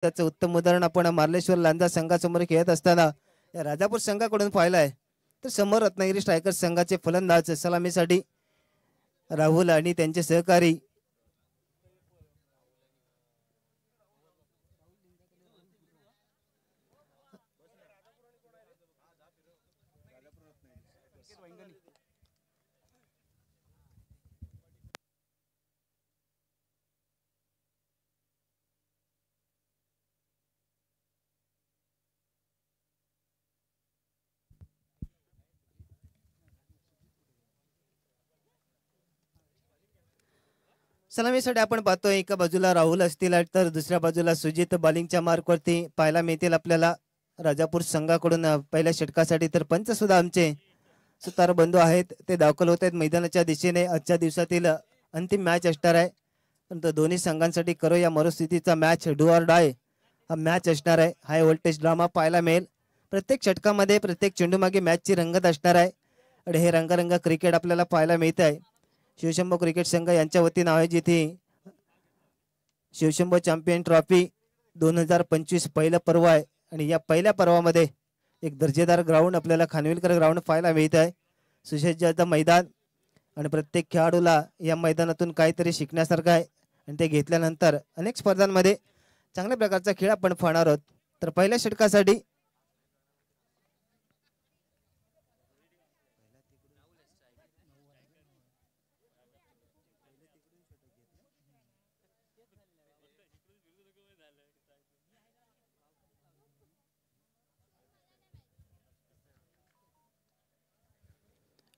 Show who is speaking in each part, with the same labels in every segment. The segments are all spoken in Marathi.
Speaker 1: त्याचं उत्तम उदाहरण आपण मार्लेश्वर लांजा संघासमोर खेळत असताना या राजापूर संघाकडून पाहिलाय. तर समोर रत्नागिरी स्ट्रायकर्स संघाचे फलंदाज सलामीसाठी राहुल आणि त्यांचे सहकारी सलामीसाठी आपण पाहतोय. एका बाजूला राहुल असतील तर दुसऱ्या बाजूला सुजित बॉलिंगच्या मार्कवरती पाहायला मिळतील आपल्याला राजापूर संघाकडून पहिल्या षटकासाठी. तर पंच सुद्धा आमचे सुतार बंधू आहेत, ते दाखल होत आहेत मैदानाच्या दिशेने. आजच्या दिवसातील अंतिम मॅच असणार आहे, परंतु दोन्ही संघांसाठी करो या मरुस्थितीचा मॅच, डू ऑर डाय हा मॅच असणार आहे. हाय व्होल्टेज ड्रामा पाहायला मिळेल प्रत्येक षटकामध्ये. प्रत्येक चेंडू मागे मॅचची रंगत असणार आहे आणि हे रंगारंग क्रिकेट आपल्याला पाहायला मिळत आहे. शिवशंभो क्रिकेट संघ यांच्या वतीने आयोजित ही शिवशंभो चॅम्पियन ट्रॉफी 2025 पहिलं पर्व आहे आणि या पहिल्या पर्वामध्ये एक दर्जेदार ग्राउंड आपल्याला खानविलकर ग्राउंड पाहायला मिळत आहे. सुसज्ज मैदान आणि प्रत्येक खेळाडूला या मैदानातून काहीतरी शिकण्यासारखं आहे आणि ते घेतल्यानंतर अनेक स्पर्धांमध्ये चांगल्या प्रकारचा खेळ आपण पाहणार आहोत. तर पहिल्या षटकासाठी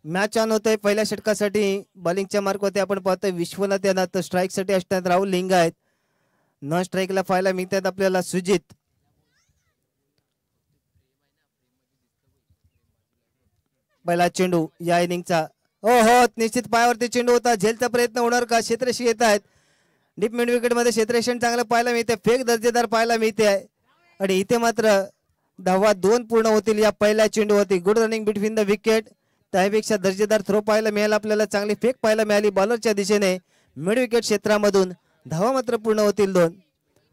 Speaker 1: मॅच ऑन होत आहे. पहिल्या षटकासाठी बॉलिंगच्या मार्कवरती आपण पाहतोय विश्वनाथ यांना. तर स्ट्राईक साठी असतात राहुल लिंग आहेत. नॉन स्ट्राईकला पाहायला मिळतात आपल्याला सुजित. पहिला चेंडू या इनिंगचा हो निश्चित पायावरती चेंडू होता. झेलचा प्रयत्न होणार का? क्षेत्रशी येत आहेत डीप मिड विकेट मध्ये. क्षेत्ररक्षण चांगलं पाहायला मिळते, फेक दर्जेदार पाहायला मिळते आहे आणि इथे मात्र धावा 2 पूर्ण होतील या पहिल्या चेंडूवरती. Good running between the wicket. त्यापेक्षा दर्जेदार थ्रो पाहायला मिळाला आपल्याला, चांगली फेक पाहायला मिळाली बॉलरच्या दिशेने मिड विकेट क्षेत्रामधून. धावा मात्र पूर्ण होतील 2.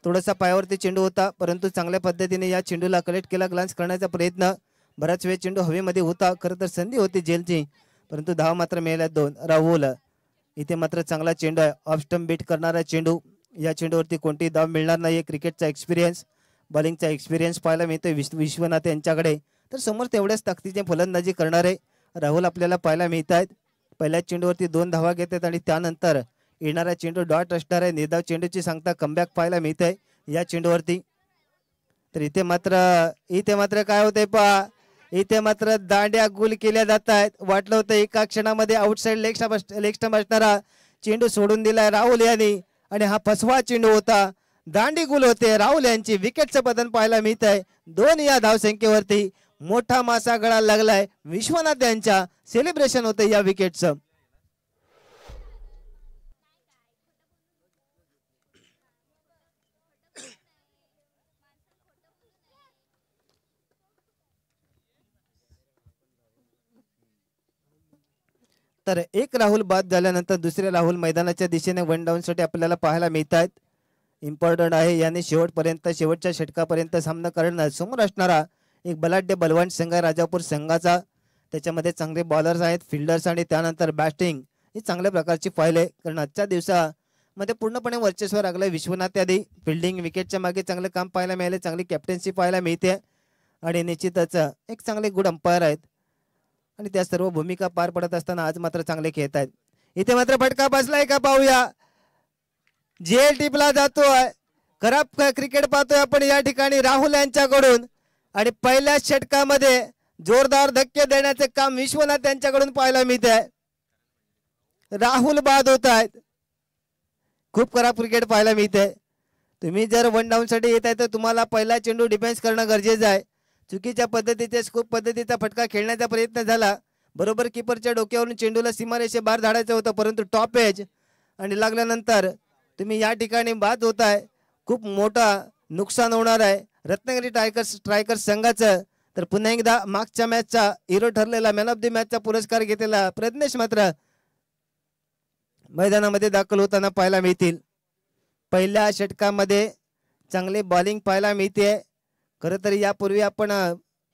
Speaker 1: थोडासा पायावरती चेंडू होता, परंतु चांगल्या पद्धतीने या चेंडूला कलेक्ट केला, ग्लान्स करण्याचा प्रयत्न. बराच वेळ चेंडू हवेमध्ये होता, खरं तर संधी होती झेलची, परंतु धावा मात्र मिळाल्या 2. राहुल इथे मात्र चांगला चेंडू आहे, ऑफ स्टंप बीट करणारा चेंडू. या चेंडूवरती कोणतीही धाव मिळणार नाही. क्रिकेटचा एक्सपिरियन्स, बॉलिंगचा एक्सपिरियन्स पाहायला मिळतोय विश्वनाथ यांच्याकडे. तर समोर तेवढ्याच ताकदीने फलंदाजी करणारे राहुल आपल्याला पाहायला मिळत आहेत. पहिल्या चेंडूवरती 2 धावा घेतात आणि त्यानंतर येणारा चेंडू डॉट असणार आहे. निर्धाव चेंडूची सांगता कमबॅक पाहायला मिळत आहे या चेंडूवरती. तर इथे मात्र काय होतंय पहा, इथे मात्र दांड्या गुल केल्या जात आहेत. वाटलं होतं एका क्षणामध्ये आउटसाइड लेग स्टंप असणारा चेंडू सोडून दिलाय राहुल यांनी आणि हा फसवा चेंडू होता. दांडी गुल होते. राहुल यांची विकेटचं पतन पाहायला मिळत आहे. 2 या धावसंख्येवरती मोठा मासा गळाला लागलाय. विश्वनाथ यांच्या सेलिब्रेशन होते या विकेटचं. तर एक राहुल बाद झाल्यानंतर दुसरे राहुल मैदानाच्या दिशेने 1 डाऊन साठी आपल्याला पाहायला मिळत आहेत. इम्पॉर्टंट आहे याने शेवटच्या षटकापर्यंत सामना करणं. समोर असणारा एक बलाढ्य बलवान संघ राजापूर संघाचा. त्याच्यामध्ये चांगले बॉलर्स आहेत, फिल्डर्स आणि त्यानंतर बॅटिंग ही चांगल्या प्रकारची पाहिले. कारण आजच्या दिवसामध्ये पूर्णपणे वर्चस्व लागलंय विश्वनाथ यादी. फिल्डिंग विकेटच्या मागे चांगलं काम पाहायला मिळाले, चांगली कॅप्टन्सी पाहायला मिळते आणि निश्चितच एक चांगले गुड अंपायर आहेत आणि त्या सर्व भूमिका पार पडत असताना आज मात्र चांगले खेळत आहेत. इथे मात्र फटका बसलाय का पाहूया. जेल टिपला जातोय. खराब क्रिकेट पाहतोय आपण या ठिकाणी राहुल यांच्याकडून आणि पहिल्या षटकामध्ये जोरदार धक्के देण्याचे काम विश्वनाथ यांच्याकडून पाहायला मिळते. राहुल बाद होत आहेत. खूप खराब क्रिकेट पाहायला मिळते. तुम्ही जर 1 डाऊन साठी येत आहे तर तुम्हाला पहिला चेंडू डिफेन्स करणं गरजेचं आहे. चुकीच्या पद्धतीचे स्कूप पद्धतीचा फटका खेळण्याचा प्रयत्न झाला. बरोबर कीपरच्या डोक्यावरून चेंडूला सीमारेषे बाहेर धाडायचं होतं, परंतु टॉप एज आणि लागल्यानंतर तुम्ही या ठिकाणी बाद होताय. खूप मोठा नुकसान होणार आहे रत्नागिरी स्ट्रायकर्स संघाचं. तर पुन्हा एकदा मागच्या मॅचचा हिरो ठरलेला मॅन ऑफ द मॅचचा पुरस्कार घेतलेला प्रज्ञेश मात्र मैदानामध्ये दाखल होताना पाहायला मिळतील. पहिल्या षटकामध्ये चांगली बॉलिंग पाहायला मिळते. खरं तर यापूर्वी आपण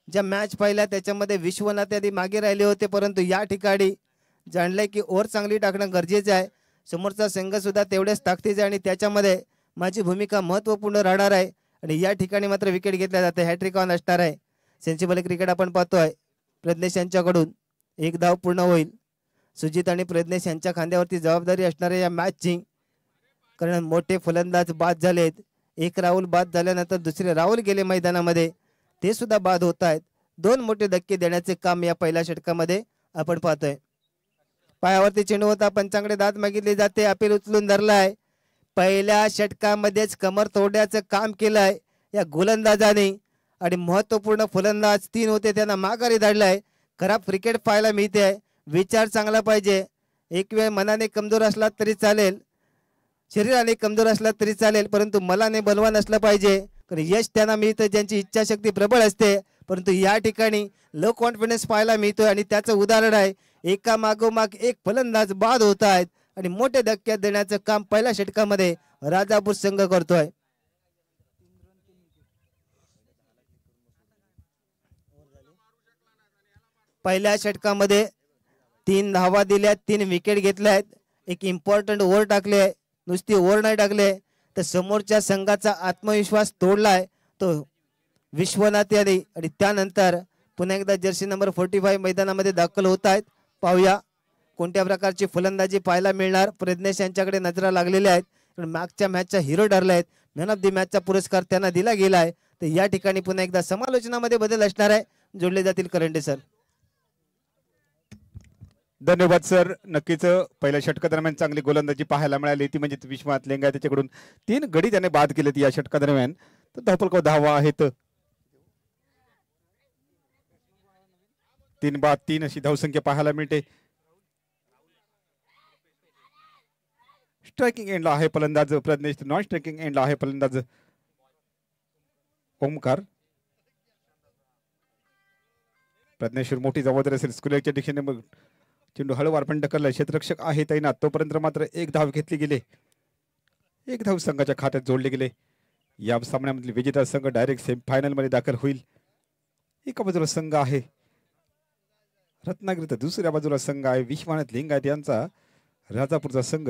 Speaker 1: ज्या मॅच पाहिल्या त्याच्यामध्ये विश्वनाथ आधी मागे राहिले होते, परंतु या ठिकाणी जाणलंय की ओव्हर चांगली टाकणं गरजेचं आहे. समोरचा संघ सुद्धा तेवढ्याच ताकदीचा आहे आणि त्याच्यामध्ये माझी भूमिका महत्त्वपूर्ण राहणार आहे. आणि या ठिकाणी मात्र विकेट घेतल्या जाते. हॅट्रिक ऑन असणार आहे. सेन्सिबल क्रिकेट आपण पाहतोय. प्रज्ञेश यांच्याकडून एक धाव पूर्ण होईल. सुजित आणि प्रज्ञेश यांच्या खांद्यावरती जबाबदारी असणार आहे या मॅचची, कारण मोठे फलंदाज बाद झालेत. एक राहुल बाद झाल्यानंतर दुसरे राहुल गेले मैदानामध्ये, ते सुद्धा बाद होत आहेत. 2 मोठे धक्के देण्याचे काम या पहिल्या षटकामध्ये आपण पाहतोय. पायावरती चेंडू होता, पंचांकडे दाद मागितली जाते. अपील उचलून धरलाय. पहिल्या षटकामध्येच कमर तोडण्याचं काम केलंय या गोलंदाजाने आणि महत्वपूर्ण फलंदाज 3 होते त्यांना माघारी धाडलाय. खराब क्रिकेट पाहायला मिळते. विचार चांगला पाहिजे. एक वेळ मनाने कमजोर असला तरी चालेल, शरीराने कमजोर असला तरी चालेल, परंतु मनाने बलवान असलं पाहिजे. कारण यश त्यांना मिळतं ज्यांची इच्छाशक्ती प्रबळ असते. परंतु या ठिकाणी लो कॉन्फिडन्स पाहायला मिळतोय आणि त्याचं उदाहरण आहे. एका मागोमाग एक फलंदाज बाद होत आहेत आणि मोठे धक्के देण्याचं काम पहिल्या षटकामध्ये राजापूर संघ करतोय. पहिल्या षटकामध्ये 3 धावा दिल्या, 3 विकेट घेतल्यात. एक इम्पॉर्टंट ओव्हर टाकले. नुसती ओव्हर नाही टाकले तर समोरच्या संघाचा आत्मविश्वास तोडलाय तो विश्वनाथ यादव. आणि त्यानंतर पुन्हा एकदा जर्सी नंबर 45 मैदानामध्ये दाखल होत आहेत. पाहूया कोणत्या प्रकारची फलंदाजी पाहायला मिळणार. प्रज्ञेश यांच्याकडे नजरा लागलेल्या आहेत. मागच्या मॅचचा हिरो ठरले आहेत. मॅन ऑफ द मॅचचा पुरस्कार त्यांना दिला गेला आहे. तर या ठिकाणी पुन्हा एकदा समालोचनामध्ये बदल असणार आहे. जोडले जातील करंडे सर.
Speaker 2: धन्यवाद सर. नक्कीच पहिल्या षटकादरम्यान चांगली गोलंदाजी पाहायला मिळाली ती म्हणजे विश्वनाथ लेंगा. त्याच्याकडून 3 गडी त्याने बाद केलेत या षटकादरम्यान. तर धावफलक धावा आहेत 3 बाद 3 अशी धावसंख्या पाहायला मिळते. स्ट्रायकिंग एंडला आहे फलंदाज प्रज्ञेश. नॉन स्ट्रायकिंग एंडला आहे फलंदाज ओमकार. प्रज्ञेश्वर मोठी जबाबदारी असेल. स्कुलेच्या दिशेने मग चेंडू हळूवार पण ढकलला. क्षेत्ररक्षक आहे तैनात. तोपर्यंत मात्र 1 धाव घेतली गेले. 1 धाव संघाच्या खात्यात जोडले गेले. या सामन्यामधील विजेता संघ डायरेक्ट सेमीफायनल मध्ये दाखल होईल. एका बाजूला संघ आहे रत्नागिरी तर दुसऱ्या बाजूला संघ आहे विश्वनाथ लिंगायत यांचा राजापूरचा संघ.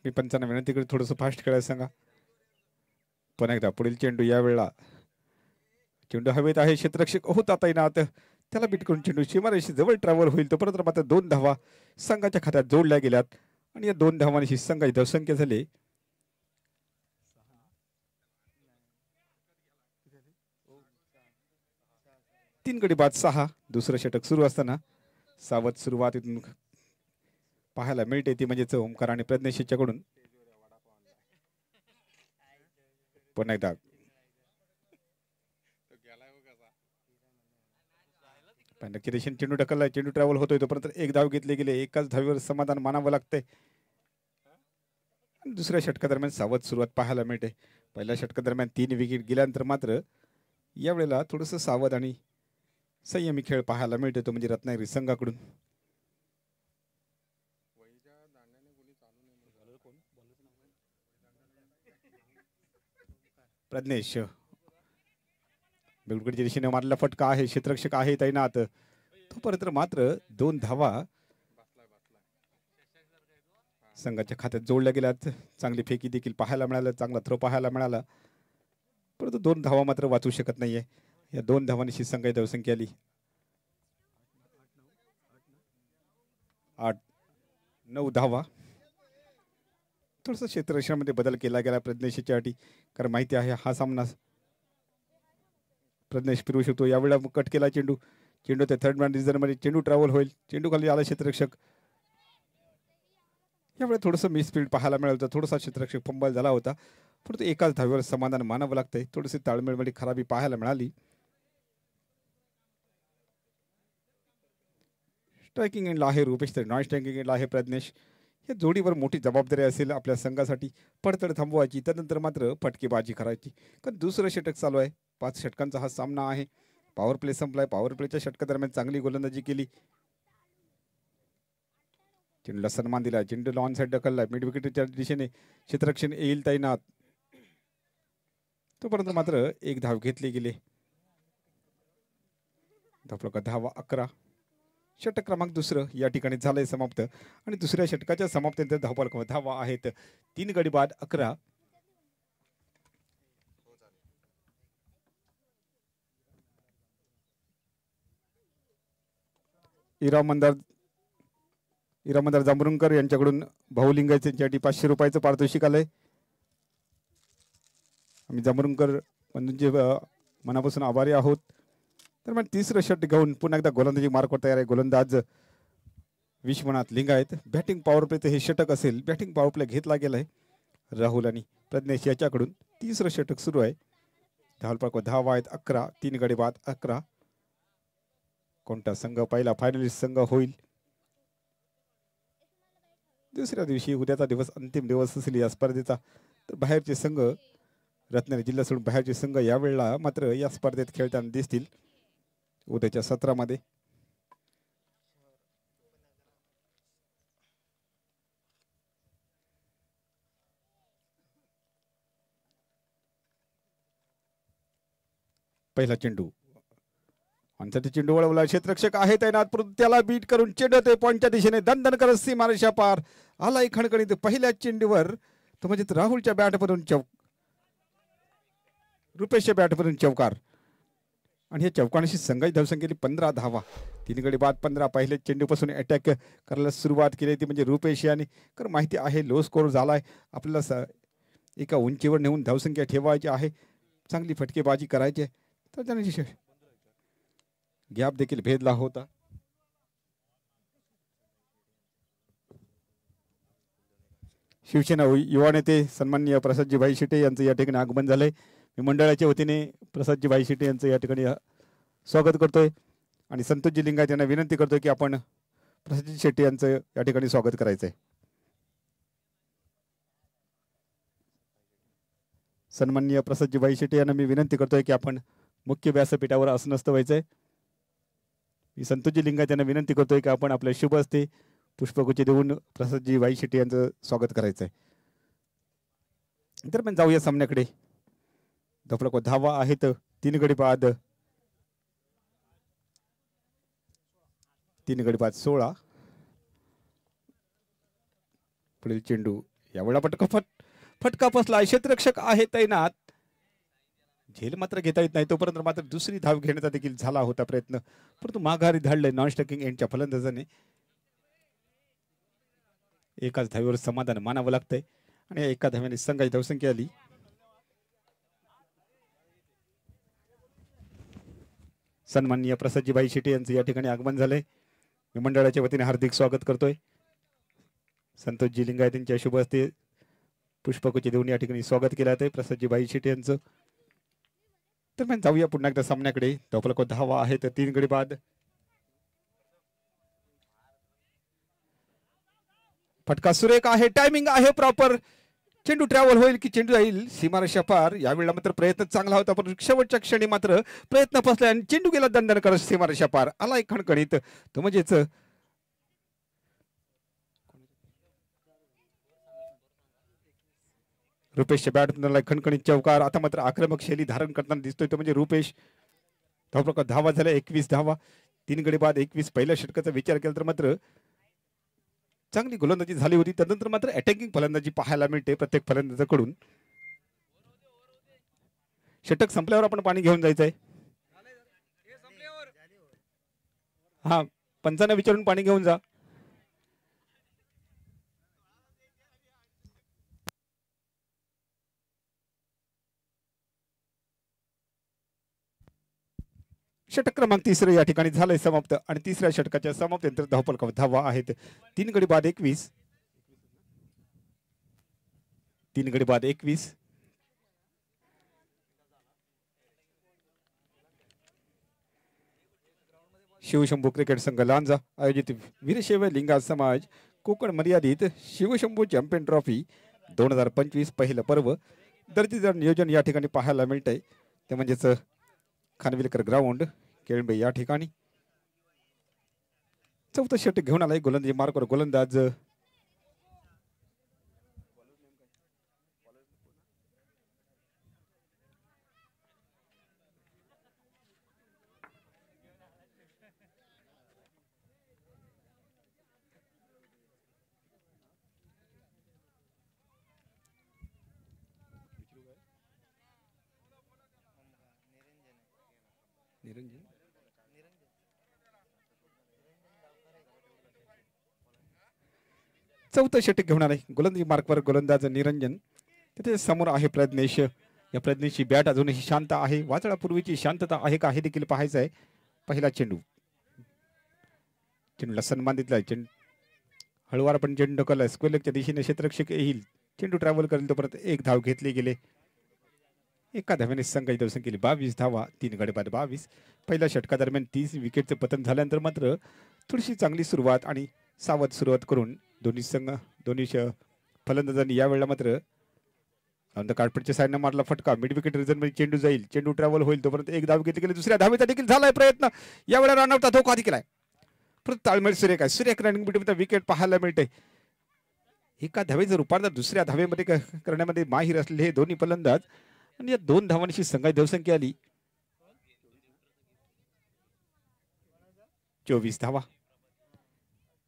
Speaker 2: मी पंचांना विनंती करतो थोडंसं फास्ट खेळायला सांगा. पण एकदा पुढील चेंडू यावेळेला चेंडू हवेत आहे. क्षेत्ररक्षक होता तैनात. त्याला बीट करून चेंडू सीमारेषे जवळ ट्रॅव्हल होईल. तोपर्यंत मात्र 2 धावा संघाच्या खात्यात जोडल्या गेल्यात आणि या 2 धावांची संघाची धावसंख्या झाली 3 गडी बाद 6. दुसरं षटक सुरू असताना सावध सुरुवात इथून पाहायला मिळते ती म्हणजेच ओमकार आणि प्रज्ञेश यांच्याकडून. पण एकदा चेंडू ढकललाय. चेंडू ट्रॅव्हल होतोय. तोपर्यंत 1 धाव घेतले गेले. एकाच धावीवर समाधान मानावं लागतंय. दुसऱ्या षटकादरम्यान सावध सुरुवात पाहायला मिळते. पहिल्या षटकादरम्यान 3 विकेट गेल्यानंतर मात्र यावेळेला थोडंसं सावध आणि संयमी खेळ पाहायला मिळतो तो म्हणजे रत्नागिरी संघाकडून. प्रज्ञेश बेलगडच्या दिशेने मारलेला फटका आहे. क्षेत्ररक्षक आहे तैनात. तोपर्यंत मात्र 2 धावा संघाच्या खात्यात जोडल्या गेल्यात. चांगली फेकी देखील पाहायला मिळालं. चांगला थ्रो पाहायला मिळाला. परंतु 2 धावा मात्र वाचू शकत नाहीये. या 2 धावांची संघाची धावसंख्या आली 8-9 धावा. थोडंसं क्षेत्ररक्षणामध्ये बदल केला गेला प्रज्ञेशच्या अटी. कारण माहिती आहे हा सामना प्रज्ञेश फिरवू शकतो. यावेळेला कट केला चेंडू. चेंडू त्या थर्ड मॅन रिझनमध्ये चेंडू ट्रॅव्हल होईल. चेंडू खाली आला क्षेत्ररक्षक. यावेळी थोडंसं मिसफील्ड पाहायला मिळालं होतं. थोडासा क्षेत्ररक्षक फंबल झाला होता. परंतु एकाच धावीवर समाधान मानावं लागतंय. थोडीशी ताळमेळमध्ये खराबी पाहायला मिळाली. स्ट्रायकिंग एंडला आहे रुपेश तर नॉन स्ट्रायकिंग एंडला आहे प्रज्ञेश. या जोडीवर मोठी जबाबदारी असेल आपल्या संघासाठी. पडतड थांबवायची त्यानंतर मात्र फटकेबाजी करायची. कारण दुसरं षटक चालू आहे. 5 षटकांचा हा सामना आहे. पॉवर प्ले संपलाय. पॉवर प्लेच्या षटकादरम्यान चांगली गोलंदाजी केली. चेंडूला सन्मान दिला, चेंडू लॉन साईड ढकलला, मिड विकेटच्या दिशेने क्षेत्ररक्षण येईल तैनात. तोपर्यंत मात्र एक धाव घेतली गेली. धावफलक 10-11. षटक क्रमांक दुसरं या ठिकाणी झालंय समाप्त आणि दुसऱ्या षटकाच्या समाप्तीनंतर धावफलक 10 आहेत. 3 गडी बाद 11. इरामंदार जांभरुणकर यांच्याकडून भाऊलिंगाचे यांच्यासाठी 500 रुपयाचं पारितोषिक आलंय. आम्ही जांभरुणकर बंधूंचे मनापासून आभारी आहोत. तर मग तिसरं षट घेऊन पुन्हा एकदा गोलंदाजी मार्कवर तयार आहे. गोलंदाज विश्वनाथ लिंगायत. बॅटिंग पॉवर प्लेचं हे षटक असेल. बॅटिंग पॉवर प्ले घेतला गेलाय राहुल आणि प्रज्ञेश याच्याकडून. तिसरं षटक सुरू आहे. धावफलक 10 आहेत 11. 3 गडी बाद 11. कोणता संघ पहिला फायनलिस्ट संघ होईल? दुसऱ्या दिवशी उद्याचा दिवस अंतिम दिवस असेल या स्पर्धेचा. तर बाहेरचे संघ रत्नागिरी जिल्हा सोडून बाहेरचे संघ यावेळेला मात्र या स्पर्धेत खेळताना दिसतील उद्याच्या सत्रामध्ये. पहिला चेंडू अंतरती चेंडू वळवला. क्षेत्ररक्षक आहे तैनात, परंतु त्याला बीट करून चेंडू ते पॉइंटच्या दिशेने दणदण करत सीमारेषा पार आलाय खणखणीत. पहिल्या चेंडूवर तो म्हणजे राहुलच्या बॅटमधून रुपेशच्या बॅटमधून चौकार आणि या चौकाराशी संघाची धावसंख्या केली 15 धावा. 3 गडी बाद 15. पहिल्या चेंडूपासून अटॅक करायला सुरुवात केली ती म्हणजे रुपेश यांनी. कारण माहिती आहे लो स्कोर झालाय, आपल्याला एका उंचीवर नेऊन धावसंख्या ठेवायची आहे, चांगली फटकेबाजी करायची आहे. तर त्याने गॅप देखील भेदला होता. शिवसेना युवा नेते सन्माननीय प्रसादजीभाई शेटे यांचं या ठिकाणी आगमन झालंय. मी मंडळाच्या वतीने प्रसादजीभाई शेटे यांचं या ठिकाणी स्वागत करतोय आणि संतोषजी लिंगायत यांना विनंती करतोय की आपण प्रसादजी शेटे यांचं या ठिकाणी स्वागत करायचंय. सन्माननीय प्रसादजीभाई शेटे यांना मी विनंती करतोय की आपण मुख्य व्यासपीठावर आसनस्थ व्हायचंय. मी संतोषजी लिंगायत यांना विनंती करतोय की आपण आपल्या शुभ हस्ते पुष्पगुच्छ देऊन प्रसादजीभाई शेटे यांचं स्वागत करायचंय. तर पण जाऊया सामन्याकडे. धावफलक 10 आहेत. 3 गडी बाद 16. पुढील चेंडू यावेळेला फटका बसला. क्षेत्ररक्षक आहे तैनात, झेल मात्र घेता येत नाही. तोपर्यंत मात्र दुसरी धाव घेण्याचा देखील झाला होता प्रयत्न, परंतु माघारी धाडलंय नॉन स्ट्रायकिंग एंडच्या फलंदाजाने. एकाच धावेवर समाधान मानावं लागतंय आणि एका धाव्याने संघाची धावसंख्या आली. सन्माननीय प्रसादजीभाई शेटे यांचं या ठिकाणी आगमन झालंय. मी मंडळाच्या वतीने हार्दिक स्वागत करतोय. संतोषजी लिंगायत यांच्या शुभ हस्ते पुष्पगुच्छ देऊन या ठिकाणी स्वागत केलं आहे प्रसादजीभाई शेटे यांचं. तर मग जाऊया पुन्हा एकदा सामन्याकडे. धावफलक 10 आहेत. 3 गडी बाद. फटका सुरेख आहे, टायमिंग आहे प्रॉपर. चेंडू ट्रॅव्हल होईल की चेंडू जाईल सीमारेषा पार. यावेळेला मात्र प्रयत्न चांगला होता, पण शेवटच्या क्षणी मात्र प्रयत्न फसला आणि चेंडू गेला दंडन करत सीमारेषा पार आला एक खणखणीत. तो म्हणजेच रुपेशच्या बॅटमधला खणखणीत चौकार. आता मात्र आक्रमक शैली धारण करताना दिसतोय तो म्हणजे रुपेश. धावफलक धावा झाल्या 21 धावा. 3 गडी बाद 21. पहिल्या षटकाचा विचार केला तर मात्र चांगली गोलंदाजी झाली होती. त्यानंतर मात्र अटॅकिंग फलंदाजी पाहायला मिळते प्रत्येक फलंदाजाकडून. षटक संपल्यावर आपण पाणी घेऊन जायचंय. हा, पंचांना विचारून पाणी घेऊन जा. षटक क्रमांक 3 या ठिकाणी झालंय समाप्त आणि तिसऱ्या षटकाच्या समाप्तीनंतर धावफलक 10 आहेत. 3 गडी बाद 21. 3 गडी बाद 21. शिवशंभू क्रिकेट संघ लांजा आयोजित वीरशैव लिंगायत समाज कोकण मर्यादित शिवशंभू चॅम्पियन ट्रॉफी 2025 पहिलं पर्व दर्जेदार नियोजन या ठिकाणी पाहायला मिळतंय. ते म्हणजेच खानविलकर ग्राउंड केळंबे या ठिकाणी. चौथं षटक घेऊन आलाय गोलंदाजी मार्कवर गोलंदाज चौथं षटक घेऊन आलाय गोलंदाजी मार्कवर गोलंदाज निरंजन. तिथे समोर आहे प्रज्ञेश. या प्रज्ञेशची बॅट अजूनही शांत आहे. वादळापूर्वीची शांतता आहे का हे देखील पाहायचं आहे. पहिला चेंडू चेंडूला सन्मान दिला. हळूवार पण चेंडू ढकलला. स्क्वेअरलेगच्या दिशेने क्षेत्ररक्षक येईल. चेंडू ट्रॅव्हल करेल तोपर्यंत एक धाव घेतली गेले. एका धाव्याने संघाची धावसंख्या केली 22 धावा. 3 गडी बाद 22. पहिल्या षटकादरम्यान 30 विकेटचं पतन झाल्यानंतर मात्र थोडीशी चांगली सुरुवात आणि सावध सुरुवात करून दोन्ही फलंदाजांनी यावेळेला मात्र कार्डपटच्या साईडनं मारला फटका. मिड विकेट रिझन मध्ये चेंडू जाईल. चेंडू ट्रॅव्हल होईल तोपर्यंत एक धाव घेतली गेली. दुसऱ्या धावेचा देखील झालाय प्रयत्न. यावेळेला रनआउटचा धोका देखील आहे. परत ताळमेळ सुरेख आहे. सुरेख रनिंग बिटवीन विकेट पाहायला मिळते. एका धावेचं रूपांतर दुसऱ्या धावेमध्ये करण्यामध्ये माहीर असलेले हे दोन्ही फलंदाज आणि या 2 धावांची संघाची धावसंख्या आली 24 धावा.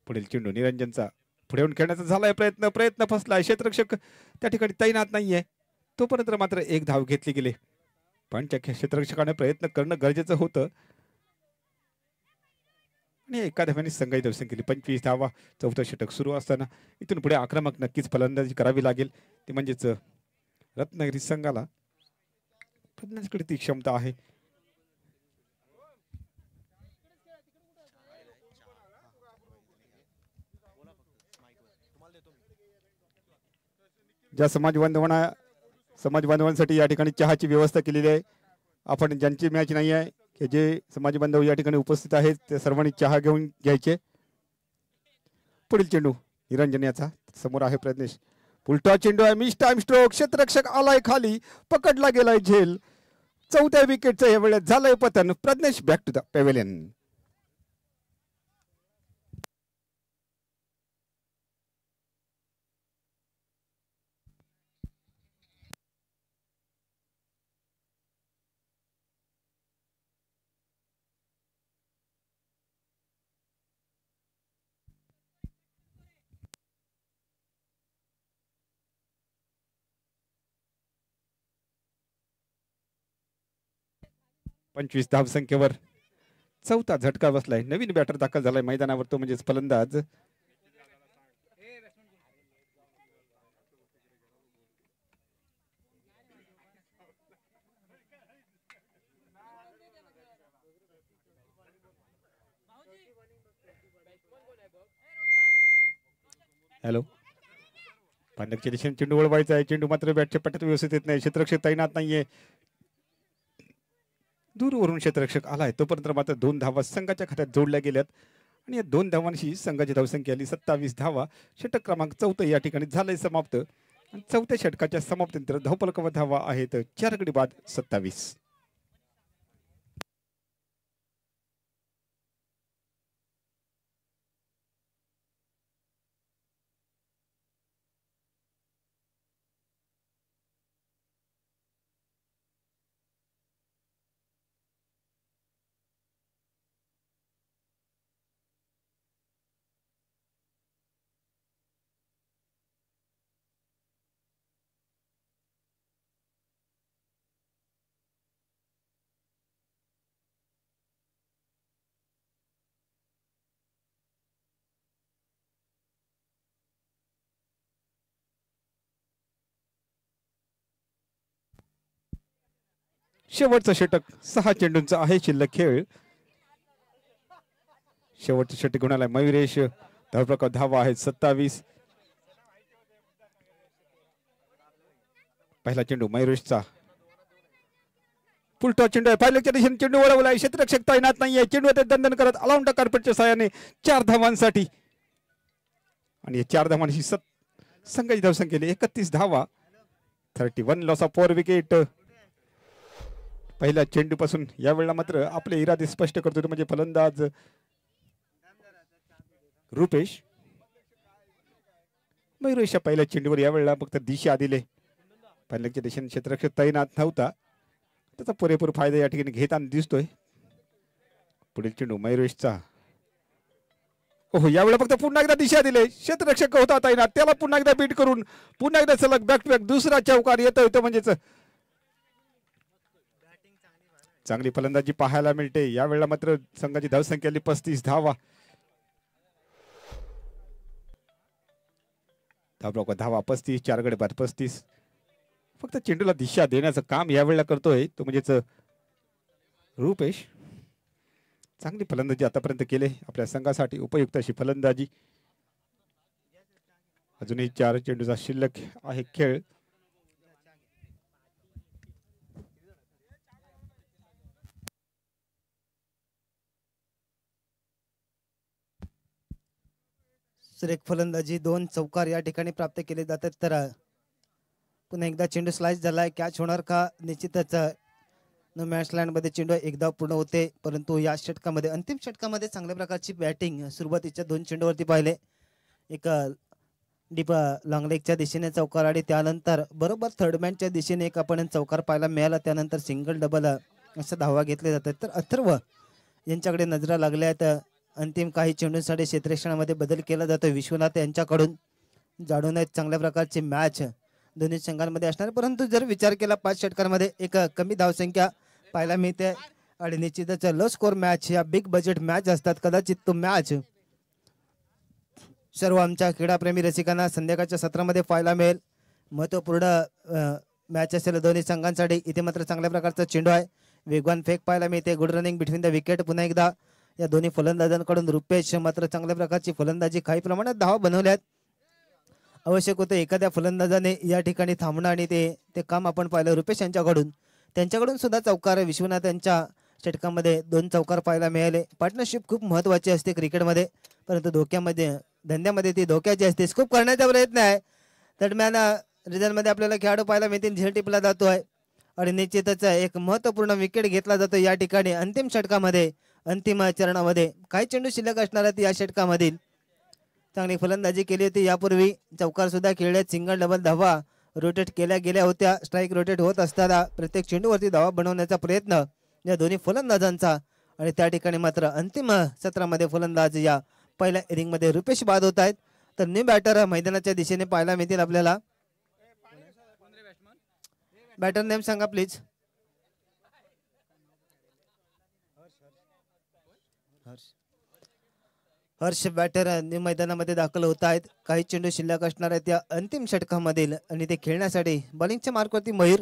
Speaker 2: पुढील चेंडू निरंजनचा पुढे येऊन खेळण्याचा झालाय प्रयत्न फसलाय. क्षेत्ररक्षक त्या ठिकाणी तैनात नाहीये. तोपर्यंत मात्र एक धाव घेतली गेली. पण त्या क्षेत्ररक्षकाने प्रयत्न करणं गरजेचं होतं आणि एका धाव्याने संघाची धावसंख्या केली 25 धावा. चौथं षटक सुरू असताना इथून पुढे आक्रमक नक्कीच फलंदाजी करावी लागेल. ते म्हणजेच रत्नागिरी संघाला प्रज्ञेशकडे ती क्षमता आहे. ज्या समाज बांधवांसाठी या ठिकाणी चहाची व्यवस्था केलेली आहे. आपण ज्यांची मॅच नाही आहे की जे समाज बांधव या ठिकाणी उपस्थित आहेत त्या सर्वांनी चहा घेऊन घ्यायचे. पुढील चेंडू निरंजन याचा समोर आहे प्रज्ञेश. उलटा चेंडू आहे. Miss time stroke. क्षेत्ररक्षक आलाय खाली. पकडला गेलाय झेल. चौथ्या विकेटचं या वेळेत झालंय पतन. Pradnyesh back to the pavilion. पंचवीस धावसंख्येवर चौथा झटका बसलाय. नवीन बॅटर दाखल झालाय मैदानावर तो म्हणजेच फलंदाज हॅलो. पांडकच्या दिशेने चेंडू वळवायचा आहे. चेंडू मात्र बॅटच्या पट्ट्यात व्यवस्थित येत नाही. क्षेत्ररक्षक तैनात नाहीये. दूरवरून क्षेत्ररक्षक आलाय तोपर्यंत मात्र 2 धावा संघाच्या खात्यात जोडल्या गेल्यात आणि या 2 धावांशी संघाची धावसंख्या आली 27 धावा. षटक क्रमांक 4 या ठिकाणी झालंय समाप्त. आणि 4थ्या षटकाच्या समाप्तीनंतर धावफलकावर धावा आहेत 4 गडी बाद 27. शेवटचं षटक 6 चेंडूंचा आहे शिल्लक खेळ. शेवटचं षटक घेऊन आलाय मयुरेश. धावफलकावर धावा आहेत 27. पहिला चेंडू मयुरेशचा. पुलटा चेंडू आहे. पायलटच्या दिशेने चेंडू वळवलाय. क्षेत्ररक्षक तैनात नाहीये. चेंडू दंडन करत अलाउंड कार्पेटच्या साहाय्याने 4 धावांसाठी आणि 4 धावांशी संघाची धावसंख्या केली 31 धावा. 31 लॉस ऑफ 4 विकेट. पहिल्या चेंडू पासून यावेळेला मात्र आपले इरादे स्पष्ट करतो म्हणजे फलंदाज रुपेश मयुरेशच्या पहिल्या चेंडूवर यावेळेला फक्त दिशा दिले. पहिल्याच्या दिशेने क्षेत्ररक्षक तैनात नव्हता, त्याचा पुरेपूर फायदा या ठिकाणी घेताना दिसतोय. पुढील चेंडू मयुरेशचा. ओहो, यावेळेला फक्त पुन्हा एकदा दिशा दिले. क्षेत्ररक्षक होता तैनात, त्याला पुन्हा एकदा बीट करून पुन्हा एकदा सलग बॅक टू बॅक दुसरा चौकार येतो म्हणजेच चांगली फलंदाजी पाहायला मिळते. यावेळेला मात्र संघाची धावसंख्या 35 धावा. धावा 35, 4 गडी बाद 35. फक्त चेंडूला दिशा देण्याचं काम यावेळेला करतोय तो म्हणजेच रुपेश. चांगली फलंदाजी आतापर्यंत केले आपल्या संघासाठी, उपयुक्त अशी फलंदाजी. अजूनही 4 चेंडूचा शिल्लक आहे खेळ.
Speaker 1: सुरेख फलंदाजी, 2 चौकार या ठिकाणी प्राप्त केले जातात. तर पुन्हा एकदा चेंडू स्लाइस झालाय, कॅच होणार का? निश्चितच नो मॅच लँड मध्ये चेंडू एकदा पूर्ण होते, परंतु या षटकामध्ये अंतिम षटकामध्ये चांगल्या प्रकारची बॅटिंग सुरुवातीच्या 2 चेंडूवरती पाहिले. एक डीप लॉंग लेगच्या दिशेने चौकार आणि त्यानंतर बरोबर थर्ड मॅनच्या दिशेने एक आपण चौकार पाहायला मिळाला. त्यानंतर सिंगल डबल असं धावा घेतले जातात. तर अथर्व यांच्याकडे नजरा लागल्या आहेत. अंतिम काही चेंडूंसाठी क्षेत्ररक्षणामध्ये बदल केला जातो. विश्वनाथ यांच्याकडून जाणून आहेत चांगल्या प्रकारची मॅच दोन्ही संघांमध्ये असणार, परंतु जर विचार केला 5 षटकांमध्ये एक कमी धावसंख्या पाहायला मिळते आणि निश्चितच लो स्कोर मॅच या बिग बजेट मॅच असतात. कदाचित तो मॅच सर्व आमच्या क्रीडाप्रेमी रसिकांना संध्याकाळच्या सत्रामध्ये पाहायला मिळेल. महत्त्वपूर्ण मॅच असेल दोन्ही संघांसाठी. इथे मात्र चांगल्या प्रकारचा चेंडू आहे, वेगवान फेक पाहायला मिळते. Good running between the wicket. पुन्हा एकदा या दोन्ही फलंदाजांकडून रुपेश मात्र चांगल्या प्रकारची फलंदाजी, काही प्रमाणात धावा बनवल्यात. आवश्यक होतं एखाद्या फलंदाजाने या ठिकाणी थांबणं आणि ते काम आपण पाहिलं रुपेश त्यांच्याकडून सुद्धा चौकार. विश्वनाथ यांच्या षटकामध्ये 2 चौकार पाहायला मिळाले. पार्टनरशिप खूप महत्त्वाची असते क्रिकेटमध्ये, परंतु धंद्यामध्ये ती धोक्याची असते. स्कूप करण्याचा प्रयत्न आहे. दरम्यान रिझल्टमध्ये आपल्याला खेळाडू पाहायला मिळतील. झेल टिपला जातोय आणि निश्चितच एक महत्त्वपूर्ण विकेट घेतला जातो या ठिकाणी अंतिम षटकामध्ये. अंतिम चरणामध्ये काही चेंडू शिल्लक असणार आहेत या षटकामधील. चांगली फलंदाजी केली होती यापूर्वी, चौकार सुद्धा खेळले. सिंगल डबल धावा रोटेट केल्या गेल्या होत्या. स्ट्राईक रोटेट होत असताना प्रत्येक चेंडूवरती धावा बनवण्याचा प्रयत्न या दोन्ही फलंदाजांचा. आणि त्या ठिकाणी मात्र अंतिम सत्रामध्ये फलंदाज या पहिल्या इनिंगमध्ये रुपेश बाद होत आहेत. तर न्यू बॅटर मैदानाच्या दिशेने पाहायला मिळतील आपल्याला. बॅटर नेम सांगा प्लीज. हर्ष बॅटर न्यू मैदानामध्ये दाखल होत आहेत. काही चेंडू शिल्लक असणार आहेत या अंतिम षटकामधील आणि ते खेळण्यासाठी बॉलिंगच्या मार्कवरती मयूर.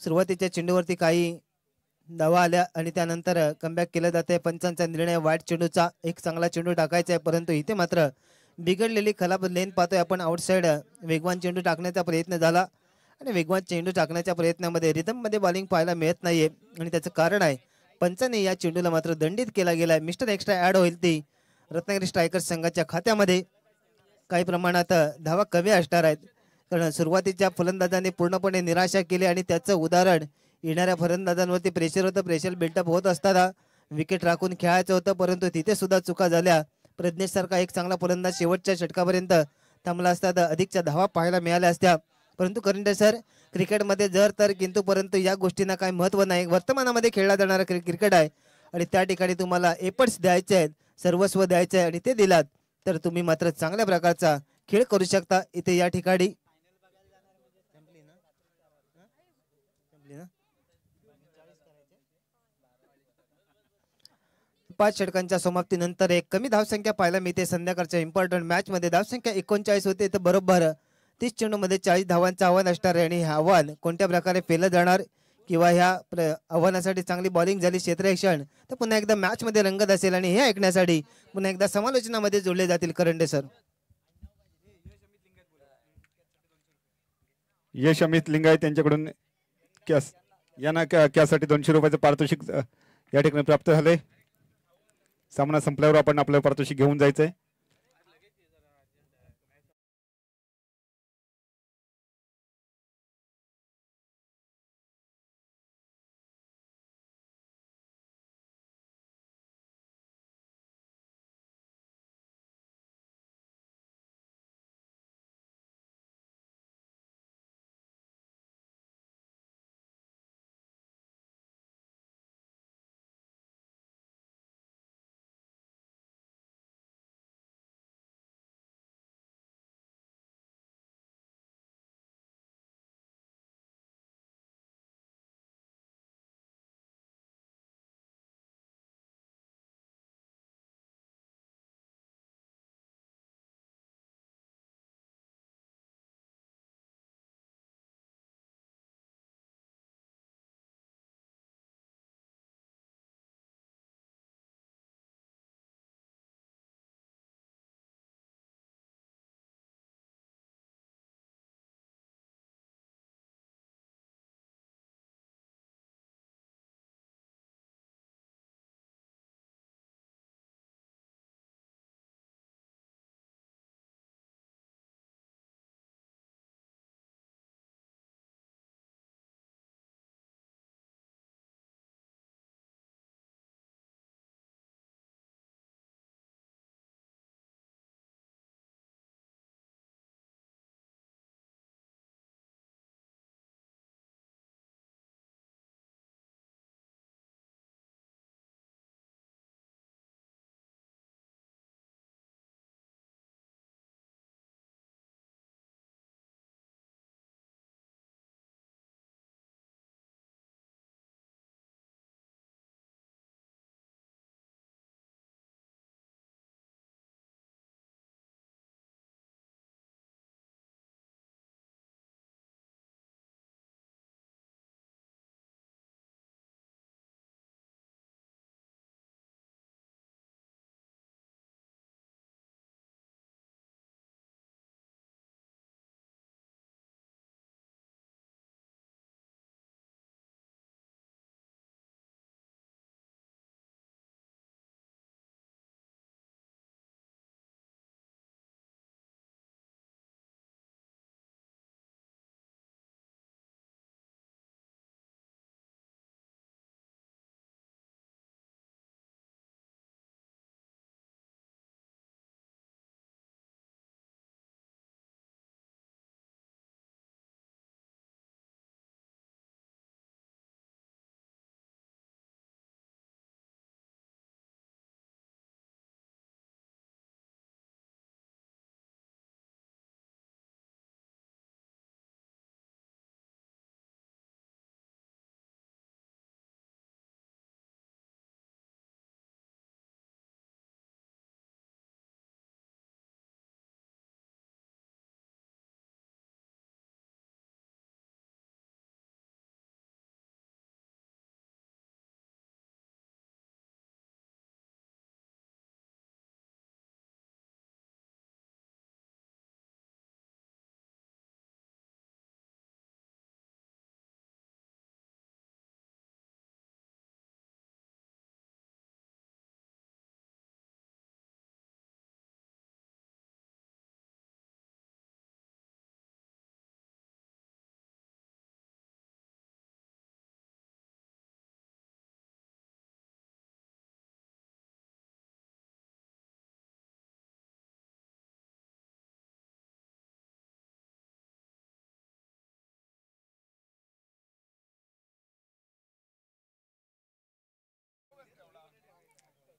Speaker 1: सुरुवातीच्या चेंडूवरती काही धावा आल्या आणि त्यानंतर कमबॅक केलं जाते. पंचांचा निर्णय वाईट चेंडूचा, एक चांगला चेंडू टाकायचा आहे, परंतु इथे मात्र बिघडलेली खराब लेन पाहतोय आपण. आउटसाइड वेगवान चेंडू टाकण्याचा प्रयत्न झाला आणि वेगवान चेंडू टाकण्याच्या प्रयत्नामध्ये रिदममध्ये बॉलिंग पाहायला मिळत नाहीये आणि त्याचं कारण आहे पंचाने या चेंडूला मात्र दंडित केला गेलाय. मिस्टर एक्स्ट्रा ॲड होईल ती रत्नागिरी स्ट्रायकर्स संघाच्या खात्यामध्ये. काही प्रमाणात धावा कमी असणार आहेत, कारण सुरुवातीच्या फलंदाजांनी पूर्णपणे निराशा केली आणि त्याचं उदाहरण येणाऱ्या फलंदाजांवरती प्रेशर होतं. प्रेशर बिल्टअप होत असताना विकेट राखून खेळायचं होतं, परंतु तिथे सुद्धा चुका झाल्या. प्रज्ञेश सारखा एक चांगला फलंदाज शेवटच्या षटकापर्यंत थांबला असता तर अधिकच्या धावा पाहायला मिळाल्या असत्या. परंतु करंडे सर, क्रिकेटमध्ये जर तर किंतु परंतु या गोष्टींना काही महत्त्व नाही. वर्तमानामध्ये खेळला जाणारा क्रिकेट आहे आणि त्या ठिकाणी तुम्हाला एफर्ट्स द्यायचे आहेत, सर्वस्व द्यायचे आहे आणि ते दिलात तर तुम्ही मात्र चांगल्या प्रकारचा खेळ करू शकता. इथे या ठिकाणी 5 षटकांच्या समाप्तीनंतर एक कमी धावसंख्या पाहायला मिळते. संध्याकाळच्या इम्पॉर्टंट मॅच मध्ये धावसंख्या 39 होते, तर बरोबर 30 चेंडूमध्ये 40 धावांचं आव्हान असणार आहे आणि हे आव्हान कोणत्या प्रकारे फेल जाणार किंवा ह्या आव्हानासाठी चांगली बॉलिंग झाली क्षेत्ररक्षण तर पुन्हा एकदा मॅच मध्ये रंगत असेल आणि हे ऐकण्यासाठी पुन्हा एकदा समालोचनामध्ये जोडले जातील. करंडे सर.
Speaker 2: यश अमित लिंगायत त्यांच्याकडून यांना कॅसाठी 200 रुपयाचं पारितोषिक या ठिकाणी प्राप्त झाले. सामना संपल्यावर आपण आपलं पारितोषिक घेऊन जायचंय.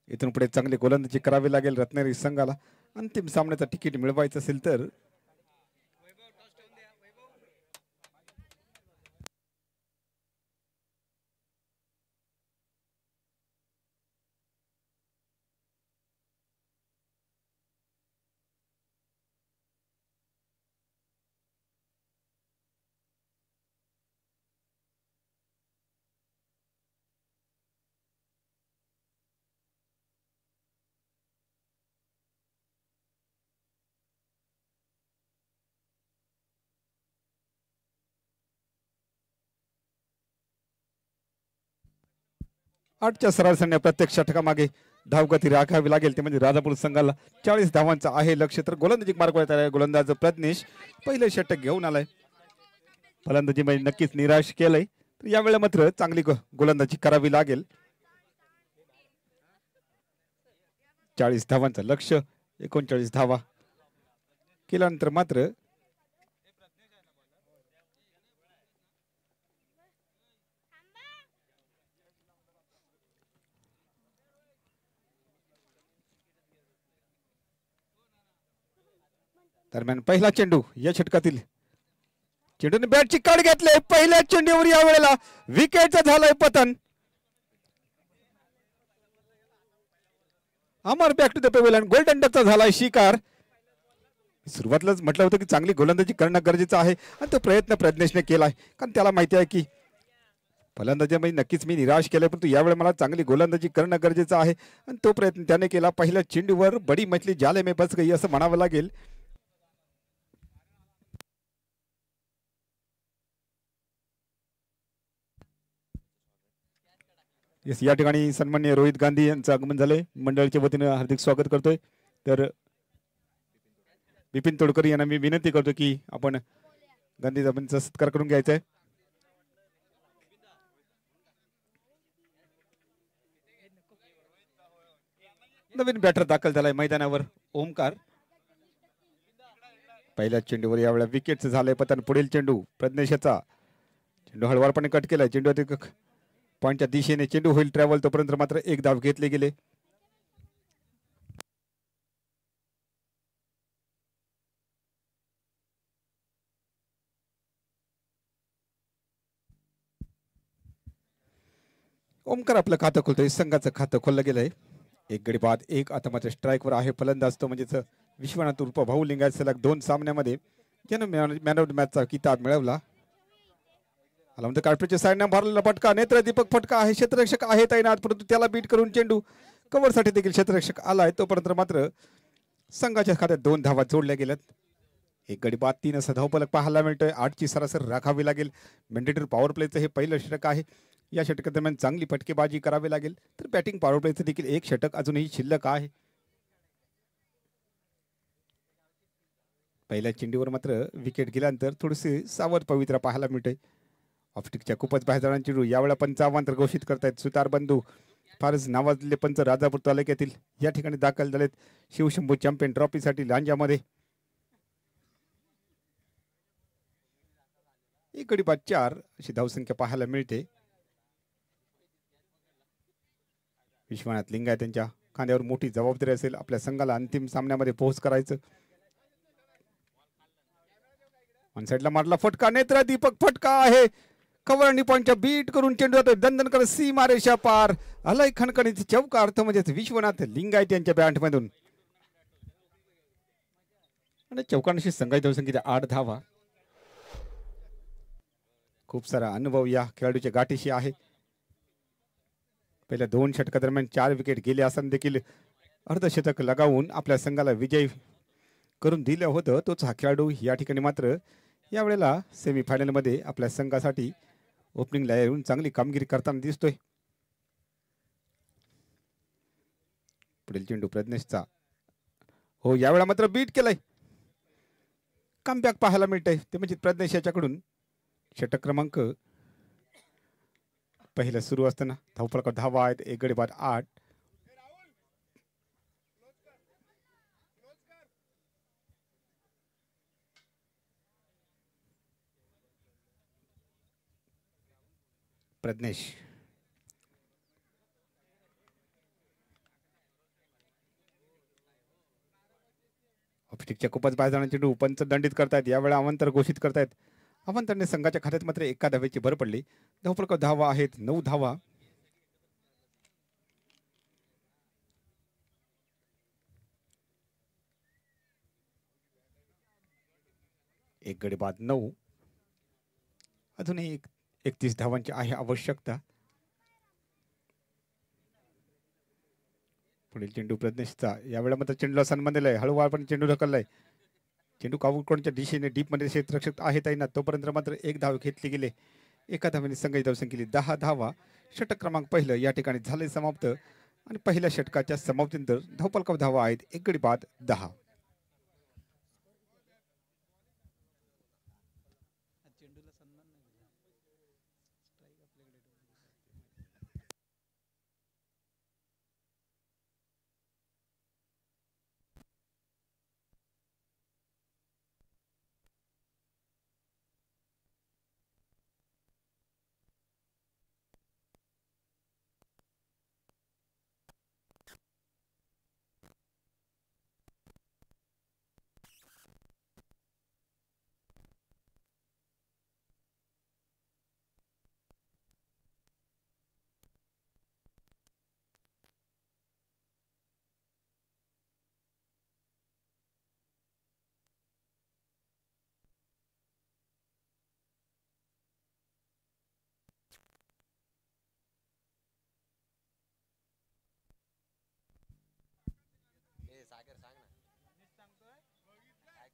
Speaker 2: इथून पुढे चांगली गोलंदाजी करावी लागेल रत्नागिरी संघाला अंतिम सामन्याचं तिकीट मिळवायचं असेल तर. आठच्या सरासरीने प्रत्येक षटकामागे धावगती राखावी लागेल ते म्हणजे राजापूर संघाला 40 धावांचा आहे लक्ष. तर गोलंदाजी मार्ग गोलंदाज प्रज्ञेश पहिले षटक घेऊन आलाय. फलंदाजी मध्ये नक्कीच निराश केलंय. तर यावेळेला मात्र चांगली गोलंदाजी करावी लागेल. 40 धावांचं लक्ष 39 धावा केल्यानंतर मात्र दरम्यान पहिला चेंडू या षटकातील चेंडूने बॅटची कड घेतले. पहिल्या चेंडूवर या वेळेला विकेटचं झालंय पतन. अमर बॅक टू द पेबल आणि गोल्डन डकचा झालाय शिकार. सुरुवातीलाच म्हटलं होतं की चांगली गोलंदाजी करणं गरजेचं आहे आणि तो प्रयत्न प्रज्ञेशने केलाय. कारण त्याला माहिती आहे की फलंदाजीमध्ये नक्कीच मी निराश केलंय परंतु यावेळी मला चांगली गोलंदाजी करणं गरजेचं आहे आणि तो प्रयत्न त्याने केला. पहिल्या चेंडूवर बडी मछली जाले में बस गई असं म्हणावं लागेल. या ठिकाणी सन्माननीय रोहित गांधी यांचं आगमन झालंय. मंडळाच्या वतीनं हार्दिक स्वागत करतोय. तर बिपिन तोडकर यांना मी विनंती करतो की आपण गांधी साहेबांचा सत्कार करून घ्यायचा आहे. नवीन बॅटर दाखल झालाय मैदानावर ओमकार. पहिल्या चेंडूवर यावेळेला विकेट झालंय पतन. पुढील चेंडू प्रज्ञेशचा चेंडू हळवारपणे कट केलाय. चेंडू पॉईंटच्या दिशेने चेंडू होईल ट्रॅव्हल तोपर्यंत मात्र एक धाव घेतले गेले. ओमकार आपलं खातं खोलतोय. संघाचं खातं खोललं गेलंय. एक गडी बाद एक आता मात्र स्ट्राईकवर आहे फलंदाज तो म्हणजेच विश्वनाथ उर्फ भाऊ लिंगायत. सलग 2 सामन्यामध्ये त्यानं मॅन ऑफ द मॅचचा किताब मिळवला. आला म्हणतो कार्पेटच्या साईडने भरलेला फटका. नेत्र दीपक फटका आहे. क्षेत्ररक्षक आहे तैनात परंतु त्याला बीट करून चेंडू कव्हरसाठी देखील क्षेत्ररक्षक आलाय. तोपर्यंत मात्र संघाच्या खात्यात 2 धावा जोडल्या गेल्यात. एक गडी बाद 3 असा धावफलक पाहायला मिळतोय. 8ची सरासरी राखावी लागेल. मॅन्डेटरी पॉवर प्लेचं हे पहिलं षटक आहे. या षटकादरम्यान चांगली फटकेबाजी करावी लागेल. तर बॅटिंग पॉवर प्लेचं देखील एक षटक अजूनही शिल्लक आहे. पहिल्या चेंडूवर मात्र विकेट गेल्यानंतर थोडीशी सावध पवित्रा पाहायला मिळते. ऑफस्टिकच्या खूपच बाहेर जाणारा चेंडू यावेळेला पंचावंतर घोषित करतायत सुतार बंधू. फारच नावाजलेले पंच राजापूर तालुक्यातील या ठिकाणी दाखल झालेत शिवशंभू चॅम्पियन ट्रॉफीसाठी लांजामध्ये. एक गडी बाद 4 अशी धावसंख्या पाहायला मिळते. विश्वनाथ लिंगायत त्यांच्या खांद्यावर मोठी जबाबदारी असेल आपल्या संघाला अंतिम सामन्यामध्ये पोहोच करायचं. वन साइडला मारला फटका. नेत्र दीपक फटका आहे. कव्हर आणि पॉईंटच्या बीट करून चेंडू जातोय दणदण करत सीमारेषा पार. अलय खणखणीत चौका अर्थ म्हणजे विश्वनाथ लिंगायत यांच्या बॅट मधून आणि चौकांशी संघाची धावसंख्या 8 धावा. खूप सारा अनुभव या खेळाडूच्या गाठीशी आहे. पहिल्या 2 षटकादरम्यान 4 विकेट गेले असताना देखील अर्धशतक लगावून आपल्या संघाला विजय करून दिलं होतं. तोच हा खेळाडू या ठिकाणी मात्र यावेळेला सेमीफायनलमध्ये आपल्या संघासाठी ओपनिंगला येऊन चांगली कामगिरी करताना दिसतोय. पुढील चेंडू प्रज्ञेशचा हो यावेळेला मात्र बीट केलाय. कमबॅक पाहायला मिळतंय ते म्हणजे प्रज्ञेश याच्याकडून. षटक क्रमांक पहिलं सुरू असताना धावफलकावर धावा आहेत. एक गडी बाद 8. प्रज्ञेश ऑप्टिकच्या खूपच बाहेर जाणारा चेंडू पंच दंडित करतायत. यावेळेला अवंतर घोषित करतायत. अवंतरने संघाच्या खात्यात मात्र एका धावेची भर पडली. धावफलक धावा आहेत 9 धावा. एक गडी बाद 9. अजूनही 31 धावांची आहे आवश्यकता. पुढील चेंडू प्रज्ञेशचा. यावेळेला मात्र चेंडूला सन्मान दिलाय. हळूवारपणे चेंडू ढकललाय. चेंडू कावूडकोणच्या दिशेने डीप मध्ये क्षेत्ररक्षक आहेत ना तोपर्यंत मात्र एक धाव घेतली गेले. एका धावेने संघाची धावसंख्या केली 10 धावा. षटक क्रमांक पहिलं या ठिकाणी झाले समाप्त आणि पहिल्या षटकाच्या समाप्तीनंतर धावफलक धावा आहेत 1 गडी बाद 10.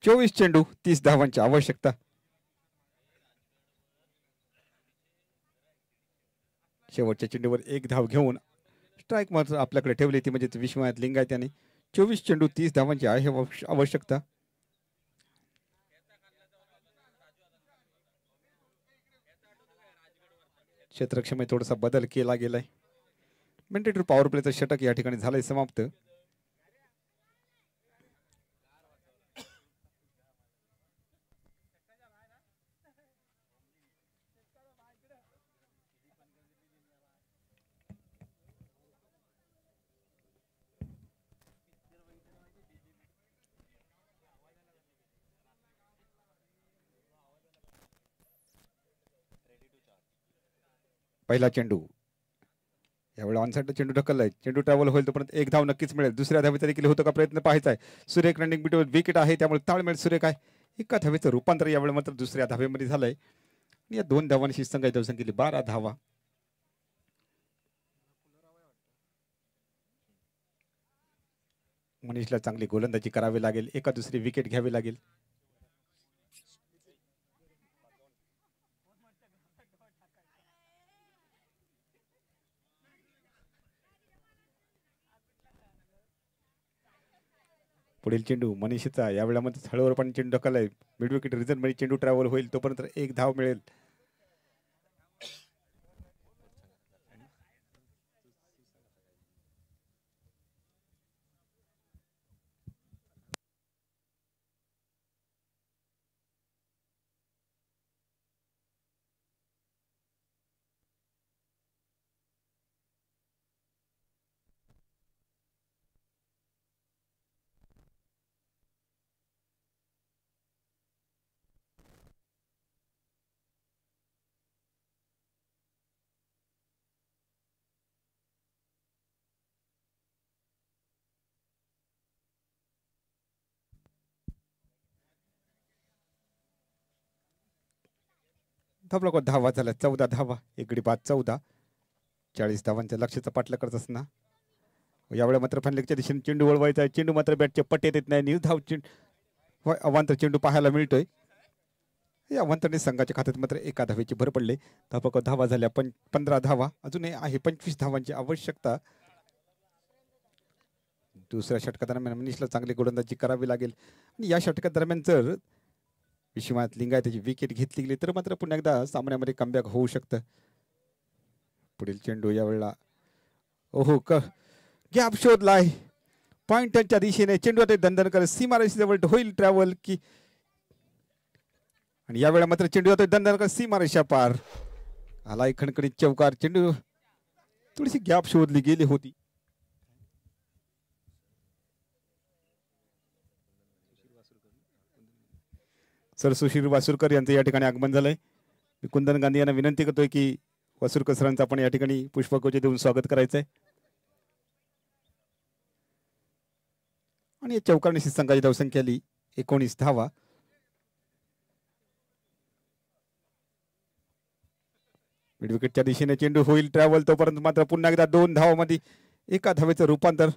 Speaker 2: चोवीस चेंडू 30 धावांची आवश्यकता. शेवटच्या चेंडूवर एक धाव घेऊन स्ट्राईक मात्र आपल्याकडे ठेवली ती म्हणजे विश्वनाथ लिंगायत यांनी. 24 चेंडू 30 धावांची आहे आवश्यकता. क्षेत्रक्षमतेत थोडासा बदल केला गेलाय. मॅन्डेटरी पॉवर प्लेचं षटक या ठिकाणी झालंय समाप्त. पहिला चेंडू यावेळी ऑनसाइडला चेंडू ढकललाय. चेंडू ट्रॅव्हल होईल तोपर्यंत एक धाव नक्कीच मिळेल. दुसऱ्या धावेचा देखील होतो का प्रयत्न पाहायचा आहे. सुरेख रनिंग बिटवर विकेट आहे त्यामुळे ताळमेळ सुरेख आहे. एका धावेचं रूपांतर यावेळी मात्र दुसऱ्या धावेमध्ये झालंय. या 2 धावांशी संघाची धावसंख्या केली 12 धावा. मनीषला चांगली गोलंदाजी करावी लागेल. एका दुसरी विकेट घ्यावी लागेल. पुढील चेंडू मनीषचा. यावेळेला मध्ये हळूवर पण चेंडू ढकललाय. मिड विकेट रिझन मध्ये चेंडू ट्रॅव्हल होईल तोपर्यंत एक धाव मिळेल. धावला धावा झाला 14 धावा. एक गडी बाद 14. 40 धावांच्या लक्ष्याचा पाठला करत असताना यावेळेला मात्र फॅनलेगच्या दिशेने चेंडू वळवायचा आहे. चेंडू मात्र बॅटचे पट्टे देत नाही. निर्धाव चेंडू अवांतर चेंडू पाहायला मिळतोय. या अवांतरने संघाच्या खात्यात मात्र एका धावेची भर पडले. धावपक धावा झाल्या 15 धावा. अजूनही आहे 25 धावांची आवश्यकता. दुसऱ्या षटकादरम्यान मनीषला चांगली गोलंदाजी करावी लागेल आणि या षटकादरम्यान जर विश्वनाथ लिंगायत त्याची विकेट घेतली गेली तर मात्र पुन्हा एकदा सामन्यामध्ये कमबॅक होऊ शकतं. पुढील चेंडू यावेळेला ओहो गॅप शोधलाय. पॉइंटच्या दिशेने चेंडू आता दंदनकर सीमारेषे जवळ होईल ट्रॅव्हल की आणि यावेळेला मात्र चेंडू आता दंदनकर सीमारेषा पार आला. खणखणीत चौकार. चेंडू थोडीशी गॅप शोधली गेली होती. सरसुशील वासुरकर यांचं या ठिकाणी आगमन झालंय. मी कुंदन गांधी यांना विनंती करतोय की वासुरकर सरांचं आपण या ठिकाणी पुष्पगुच्छ देऊन स्वागत करायचंय. आणि चौकारणी संघाची धावसंख्या आली 19 धावा. मिड विकेटच्या दिशेने चेंडू होईल ट्रॅव्हल, तोपर्यंत मात्र पुन्हा एकदा 2 धावांमध्ये एका धावेचं रूपांतर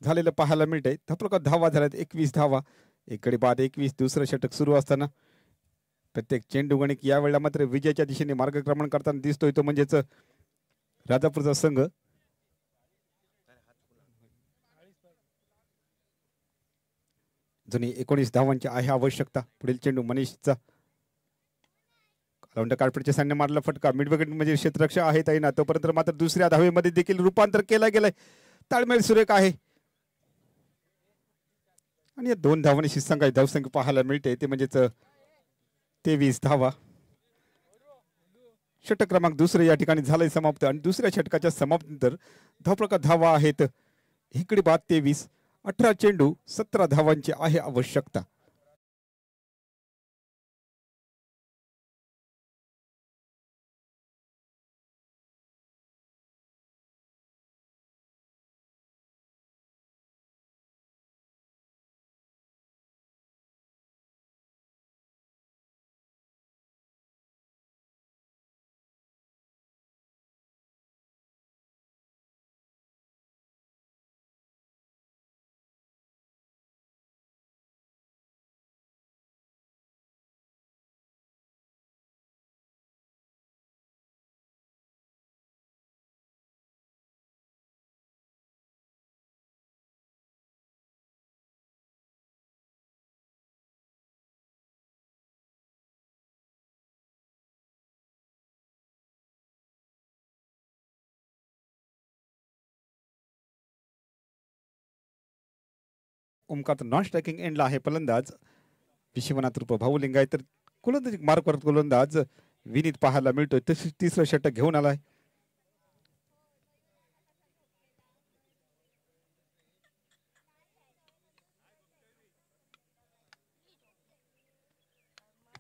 Speaker 2: झालेलं पाहायला मिळतंय. धपरका धावा झाल्यात 21 धावा. एकडे बाद 21. दुसरं षटक सुरू असताना प्रत्येक चेंडू गणिक यावेळेला मात्र विजयाच्या दिशेने मार्गक्रमण करताना दिसतोय तो म्हणजेच राजापूरचा संघ. जुनी 19 धावांची आहे आवश्यकता. पुढील चेंडू मनीषचा काळपडच्या सैन्य मारला फटका. मिड विकेट म्हणजे क्षेत्ररक्षक आहेत ना, तोपर्यंत मात्र दुसऱ्या धावेमध्ये देखील रूपांतर केला गेलाय. ताळमेळ सुरेख आहे आणि या 2 धावांनी संघाची धावसंख्या पाहायला मिळते ते म्हणजेच 23 धावा. षटक क्रमांक दुसरे या ठिकाणी झालंय समाप्त आणि दुसऱ्या षटकाच्या समाप्तीनंतर धावप्रकार धावा आहेत इकडे बाद 23. 18 चेंडू 17 धावांची आहे आवश्यकता. ओमकार नॉन स्ट्रायकिंग एंडला आहे फलंदाज विश्वनाथ रूप भाऊ लिंगाय, तर गोलंदाजी मार्क करत गोलंदाज विनीत पाहायला मिळतोय. तिसरं षटक घेऊन आलाय.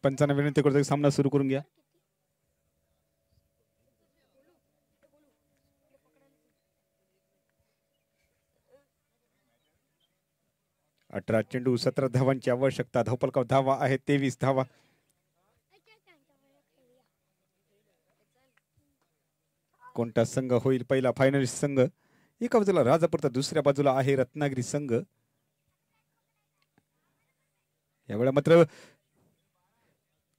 Speaker 2: पंचांना विनंती करतो सामना सुरू करून घ्या. अठरा चेंडू 17 धावांची आवश्यकता. धावपलका धावा आहे 23 धावा. कोणता संघ होईल पहिला फायनलिस्ट संघ? एका बाजूला राजापूर तर दुसऱ्या बाजूला आहे रत्नागिरी संघ. यावेळेला मात्र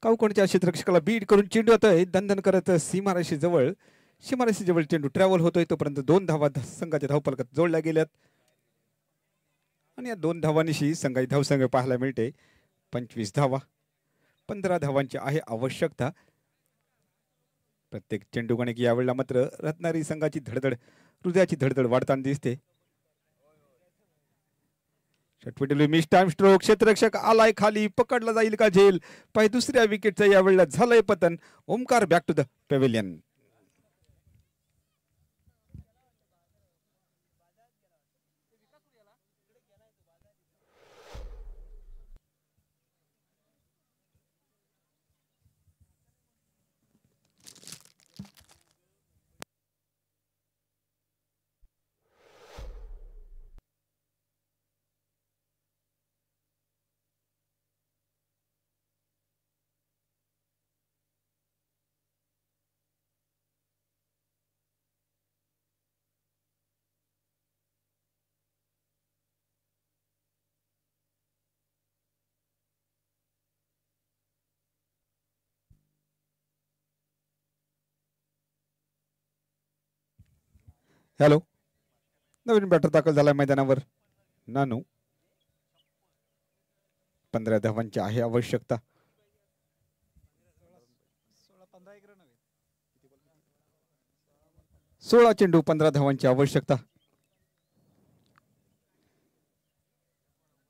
Speaker 2: कोणत्या क्षेत्ररक्षकाला बीट करून चेंडू येतोय दणदण करत सीमारेषे जवळ चेंडू ट्रॅव्हल होतोय. तोपर्यंत 2 धावा संघाच्या धावपलकात जोडल्या गेल्यात आणि या 2 धावांशी संघाची धावसंख्या पाहायला मिळते 25 धावा. 15 धावांची आहे आवश्यकता. प्रत्येक चेंडू गणिक यावेळेला मात्र रत्नागिरी संघाची धडधड हृदयाची धडधड वाढताना दिसते. षटपटी मिस टाइम स्ट्रोक. क्षेत्ररक्षक आलाय खाली, पकडला जाईल का झेल? पाहिजे दुसऱ्या विकेटचं यावेळेला झालंय पतन. Omkar back to the pavilion. Hello, नवीन बॅटर दाखल झालाय मैदानावर नानू. 15 धावांची आहे आवश्यकता. 16 चेंडू 15 धावांची आवश्यकता.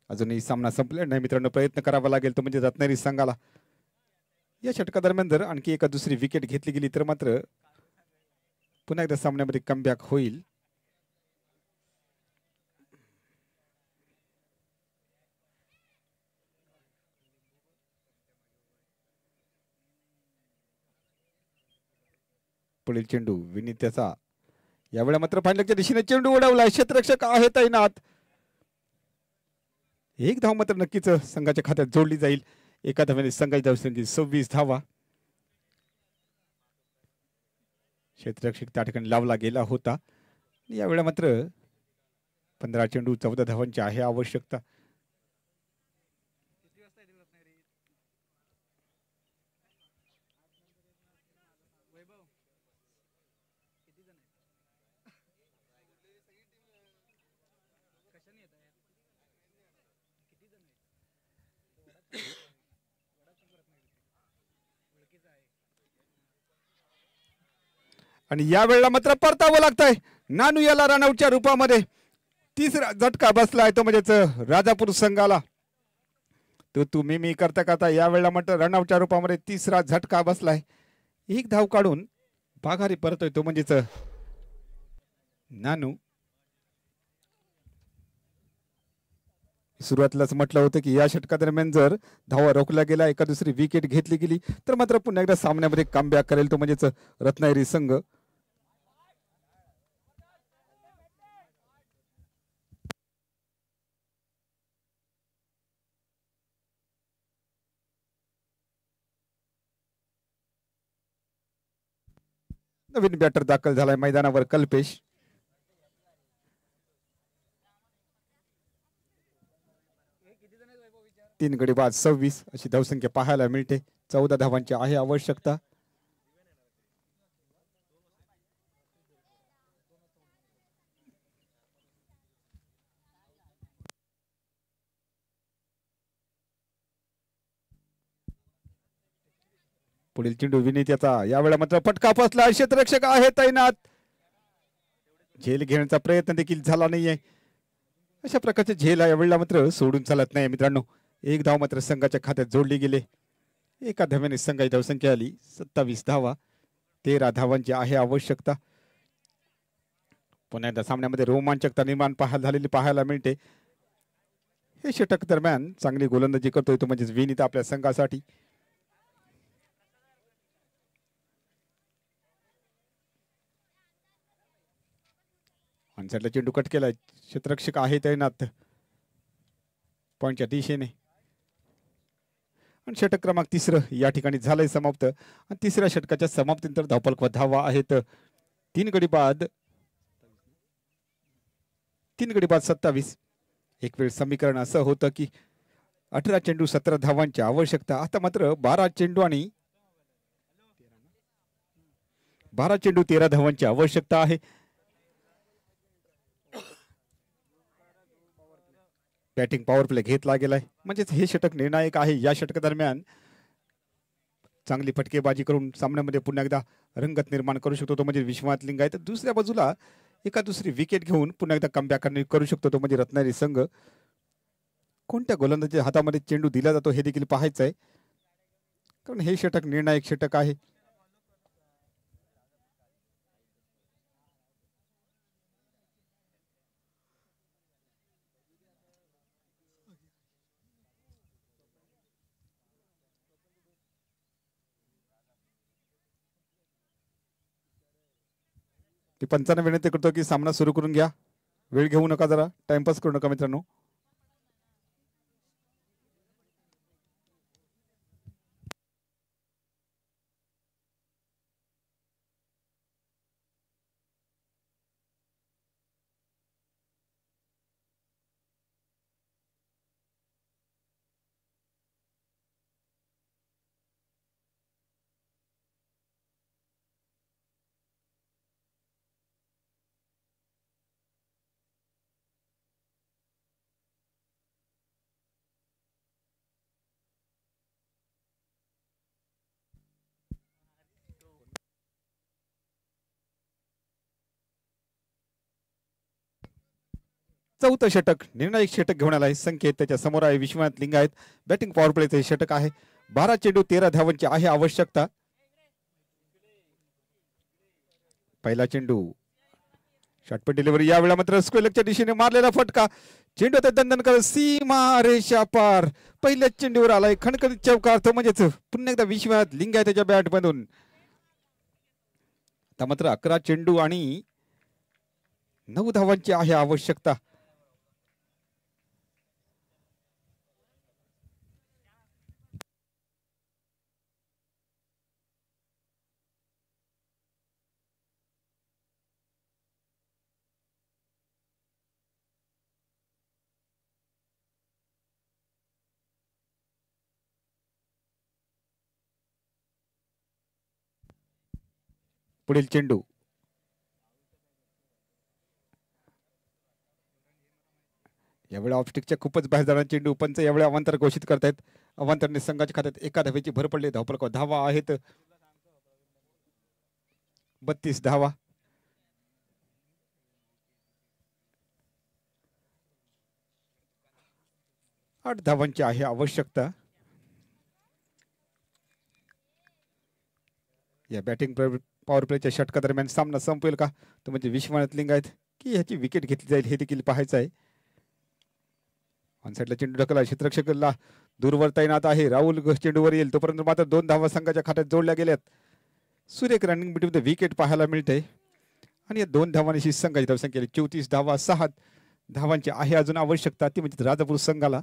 Speaker 2: अजूनही सामना संपलेला नाही मित्रांनो. प्रयत्न करावा लागेल तो म्हणजे रत्नागिरी संघाला या षटकादरम्यान जर आणखी एका दुसरी विकेट घेतली गेली तर मात्र पुन्हा एकदा सामन्यामध्ये कमबॅक होईल. पुढील चेंडू विनीत त्याचा यावेळेला मात्र फायनलच्या दिशेने चेंडू उडवला क्षेत्ररक्षक आहे तैनात. एक धाव मात्र नक्कीच संघाच्या खात्यात जोडली जाईल. एका धाव्याने संघाची धावसंख्या 26 धावा. क्षेत्ररक्षक त्या ठिकाणी लावला गेला होता. यावेळेला मात्र 15 चेंडू 14 धावांची आहे आवश्यकता. आणि यावेळेला मात्र परतावं लागतंय. नानू याला रनआउटच्या रूपामध्ये तिसरा झटका बसलाय तो म्हणजेच राजापूर संघाला. तो तुम्ही मी करता करता यावेळेला मात्र रनआउटच्या रूपामध्ये तिसरा झटका बसलाय. एक धाव काढून पाघारी परतोय तो म्हणजेच नानू. सुरुवातीलाच म्हटलं होतं की या षटकादरम्यान जर धावा रोखल्या गेला एका दुसरी विकेट घेतली गेली तर मात्र पुन्हा एकदा सामन्यामध्ये कमबॅक करेल तो म्हणजेच रत्नागिरी संघ. नवीन बॅटर दाखल झालाय मैदानावर कल्पेश. तीन गडी बाद 26 अशी धावसंख्या पाहायला मिळते. 14 धावांची आहे आवश्यकता. पुढील चेंडू विनीत याचा यावेळेला मात्र फटका फसला. क्षेत्ररक्षक आहे तैनात. झेल घेण्याचा प्रयत्न देखील झाला नाहीये. अशा प्रकारचे झेल यावेळेला मात्र सोडून चालत नाही मित्रांनो. एक धाव मात्र संघाच्या खात्यात जोडली गेले. एका धाव्याने संघाची धावसंख्या आली 27 धावा. 13 धावांची आहे आवश्यकता. पुन्हा एकदा सामन्यामध्ये रोमांचकता निर्माण झालेली पाहायला मिळते. हे षटक दरम्यान चांगली गोलंदाजी करतोय तो म्हणजेच विनीत आपल्या संघासाठी. अनसाईडला चेंडू कट केलाय. क्षेत्ररक्षक आहे तैनात पॉइंटच्या दिशेने. आणि षटक क्रमांक 3 या ठिकाणी झालंय समाप्त. आणि तिसऱ्या षटकाच्या समाप्तीनंतर धावफलक धावा आहेत 3 गडी बाद 27. एक वेळ समीकरण असं होतं की 18 चेंडू 17 धावांची आवश्यकता. आता मात्र 12 चेंडू 13 धावांची आवश्यकता आहे. बॅटिंग पॉवर प्ले घेतला गेलाय म्हणजेच हे षटक निर्णायक आहे. या षटकादरम्यान चांगली फटकेबाजी करून सामन्यामध्ये पुन्हा एकदा रंगत निर्माण करू शकतो तो म्हणजे विश्वनाथ लिंगायत. दुसऱ्या बाजूला एका दुसरी विकेट घेऊन पुन्हा एकदा कमबॅक करू शकतो तो म्हणजे रत्नागिरी संघ. कोणत्या गोलंदाजीच्या हातामध्ये चेंडू दिला जातो हे देखील पाहायचं आहे कारण हे षटक निर्णायक षटक आहे. की पंचांना विनंती करतो की सामना सुरू करून घ्या. वेळ घेऊ नका, जरा टाइमपास करू नका मित्रांनो. चौथं षटक निर्णायक षटक घेऊन आलाय संकेत. त्याच्या समोर आहे विश्वनाथ लिंगायत. बॅटिंग पॉवर प्लेचे षटक आहे. 12 चेंडू 13 धावांची आहे आवश्यकता. पहिला चेंडू शॉर्टपट डिलिव्हरी. यावेळेला मात्र स्क्वेअरच्या दिशेने मारलेला फटका. चेंडू ते दंदन करत सीमा रेषा पार. पहिल्याच चेंडूवर आलाय खणखणीत चौकार तो म्हणजेच पुन्हा एकदा विश्वनाथ लिंगायत त्याच्या बॅट मधून. आता मात्र 11 चेंडू आणि 9 धावांची आहे आवश्यकता. पुढील चेंडू यावेळी ऑफस्टिकच्या खूपच बाहेर जाणारा चेंडू. पंच यावेळी अवांतर घोषित करतायत. अवांतरने संघाच्या खात्यात एका धावेची भर पडली. धावफलक धावा आहेत 32 धावा. आठ धावांची आहे आवश्यकता. या बॅटिंग पॉवर प्लेच्या षटका दरम्यान सामना संपवेल का, तो म्हणजे विश्वनाथ लिंगायत की ह्याची विकेट घेतली जाईल हे देखील पाहायचं आहे. ऑनसाईडला चेंडू ढकला, क्षेत्ररक्षकाला दूरवर तैनात आहे. राहुल चेंडूवर येईल तोपर्यंत मात्र 2 धावा संघाच्या खात्यात जोडल्या गेल्यात. सुरेख रनिंग बिटवीन द विकेट पाहायला मिळते आणि या 2 धावांची संघाची धावसंख्या 34 धावा. 6 धावांची आहे अजून आवश्यकता, ती म्हणजे राजापूर संघाला.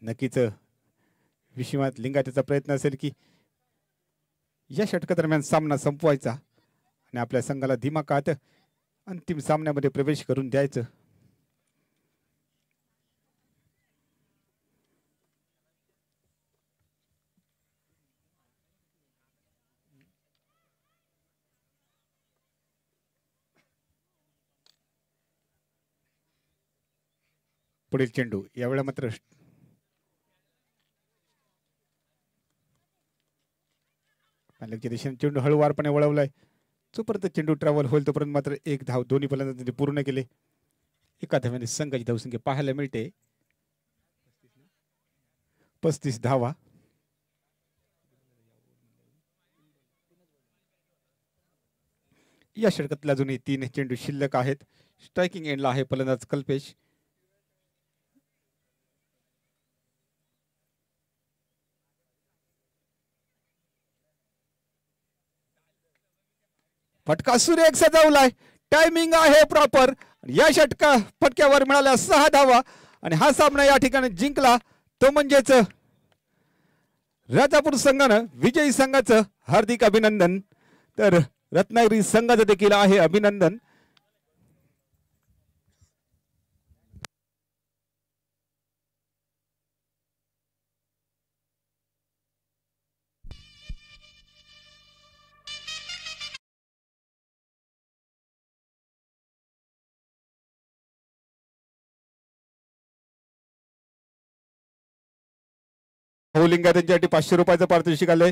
Speaker 2: नक्कीच विश्वनाथ लिंगायतचा प्रयत्न असेल की या षटका दरम्यान सामना संपवायचा आणि आपल्या संघाला दिमाखात अंतिम सामन्यामध्ये प्रवेश करून द्यायचं. पुढील चेंडू यावेळेला मात्र दिशेने चेंडू हळूवारपणे वळवलाय. जोपर्यंत चेंडू ट्रॅव्हल होईल तोपर्यंत मात्र 1 धाव दोन्ही फलंदाजांनी पूर्ण केले. एका धाव्याने संघाची धावसंख्या पाहायला मिळते 35 धावा. या षटकातल्या अजूनही 3 चेंडू शिल्लक आहेत. स्ट्रायकिंग एंडला आहे फलंदाज कल्पेश. फटका सुरेख सजवलाय. टायमिंग आहे प्रॉपर. या षटका फटक्यावर मिळाल्या 6 धावा आणि हा सामना या ठिकाणी जिंकला तो म्हणजेच राजापूर संघानं. विजयी संघाचं हार्दिक अभिनंदन. तर रत्नागिरी संघाचं देखील आहे अभिनंदन. लिंगा त्यांच्यासाठी 500 रुपयाचं पारितोषिक आलंय.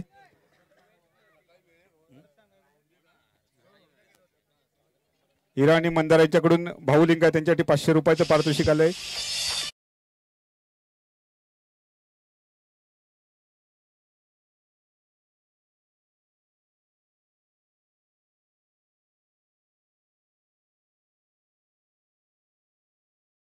Speaker 2: इराणी मंदार यांच्याकडून भाऊलिंगा त्यांच्यासाठी 500 रुपयाचं पारितोषिक आलंय.